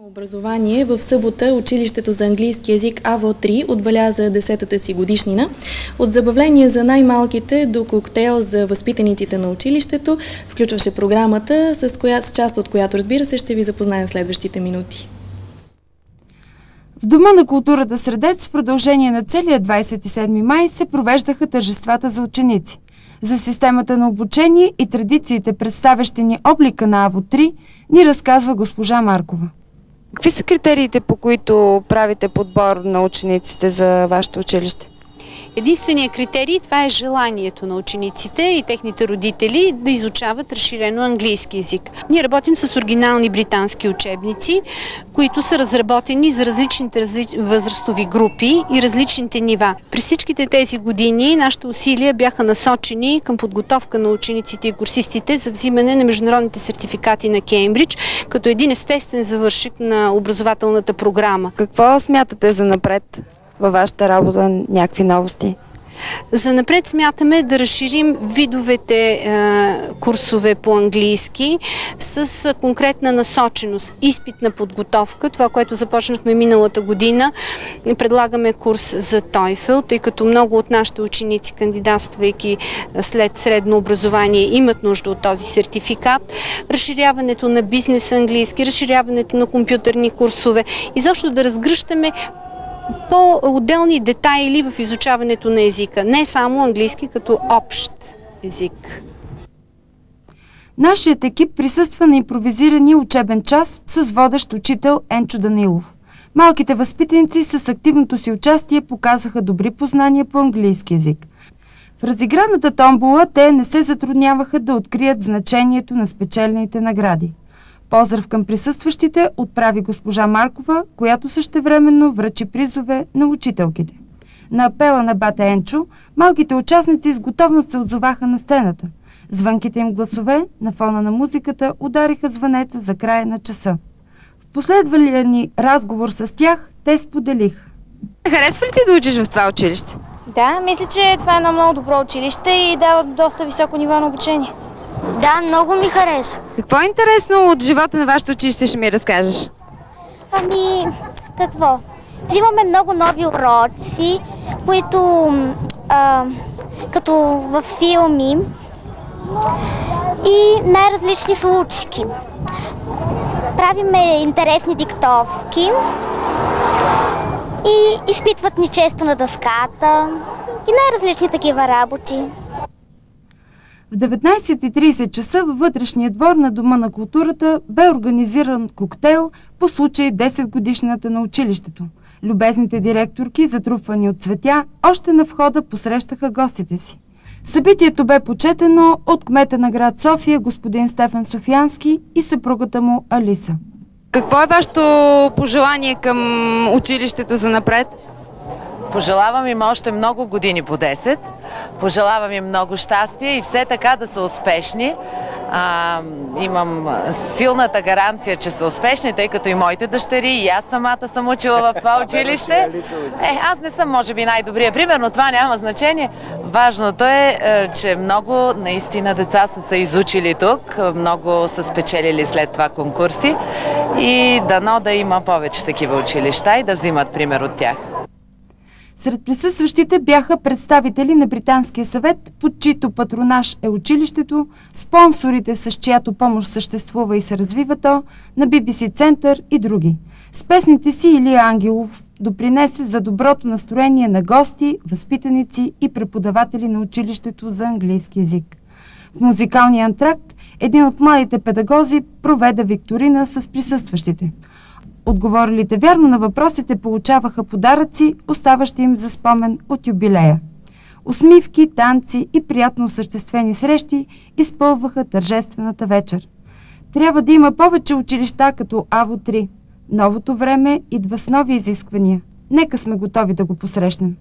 Образование в събота училището за английски език АВО-3 отбеляза 10-та си годишнина. От забавление за най-малките до коктейл за възпитаниците на училището включваше програмата, с част от която, разбира се, ще ви запознаем в следващите минути. В Дома на културата Средец в продължение на целия 27 май се провеждаха тържествата за ученици. За системата на обучение и традициите, представящи ни облика на АВО-3, ни разказва госпожа Маркова. Какви са критериите, по които правите подбор на учениците за вашето училище? Единственият критерий това е желанието на учениците и техните родители да изучават разширено английски език. Ние работим с оригинални британски учебници, които са разработени за различните възрастови групи и различните нива. През всичките тези години нашите усилия бяха насочени към подготовка на учениците и курсистите за взимане на международните сертификати на Кеймбридж, като един естествен завършек на образователната програма. Какво смятате за напред във вашата работа, някакви новости? За напред смятаме да разширим видовете курсове по английски с конкретна насоченост, изпитна подготовка, това, което започнахме миналата година. Предлагаме курс за TOEFL, тъй като много от нашите ученици, кандидатствайки след средно образование, имат нужда от този сертификат. Разширяването на бизнес английски, разширяването на компютърни курсове, изобщо да разгръщаме по-отделни детайли в изучаването на езика, не само английски като общ език. Нашият екип присъства на импровизирания учебен час с водещ учител Енчо Данилов. Малките възпитаници с активното си участие показаха добри познания по английски език. В разиграната томбола те не се затрудняваха да открият значението на спечелените награди. Поздрав към присъстващите отправи госпожа Маркова, която същевременно връчи призове на учителките. На апела на бата Енчо, малките участници с готовност се отзоваха на сцената. Звънките им гласове на фона на музиката удариха звънеца за края на часа. В последвалия ни разговор с тях, те споделиха. Харесва ли ти да учиш в това училище? Да, мисля, че това е едно много добро училище и дава доста високо ниво на обучение. Да, много ми харесва. Какво е интересно от живота на вашето училище, ще ми разкажеш? Какво? Взимаме много нови уроци, които като във филми и най-различни случки. Правиме интересни диктовки и изпитват ни често на дъската и най-различни такива работи. В 19:30 часа във вътрешния двор на Дома на културата бе организиран коктейл по случай 10-годишната на училището. Любезните директорки, затрупвани от цветя, още на входа посрещаха гостите си. Събитието бе почетено от кмета на град София, господин Стефан Софиянски, и съпругата му Алиса. Какво е вашето пожелание към училището за напред? Пожелавам им още много години по 10. Пожелавам им много щастие и все така да са успешни. Имам силната гаранция, че са успешни, тъй като и моите дъщери, и аз самата съм учила в това училище. Аз не съм, може би, най-добрия пример, но това няма значение. Важното е, че много наистина деца са изучили тук, много са спечелили след това конкурси и дано да има повече такива училища и да взимат пример от тях. Сред присъстващите бяха представители на Британския съвет, под чийто патронаж е училището, спонсорите, с чиято помощ съществува и се развива то, на BBC Център и други. С песните си Илия Ангелов допринесе за доброто настроение на гости, възпитаници и преподаватели на училището за английски език. В музикалния антракт един от младите педагози проведе викторина с присъстващите. Отговорилите вярно на въпросите получаваха подаръци, оставащи им за спомен от юбилея. Усмивки, танци и приятно осъществени срещи изпълваха тържествената вечер. Трябва да има повече училища като АВО-3. Новото време идва с нови изисквания. Нека сме готови да го посрещнем.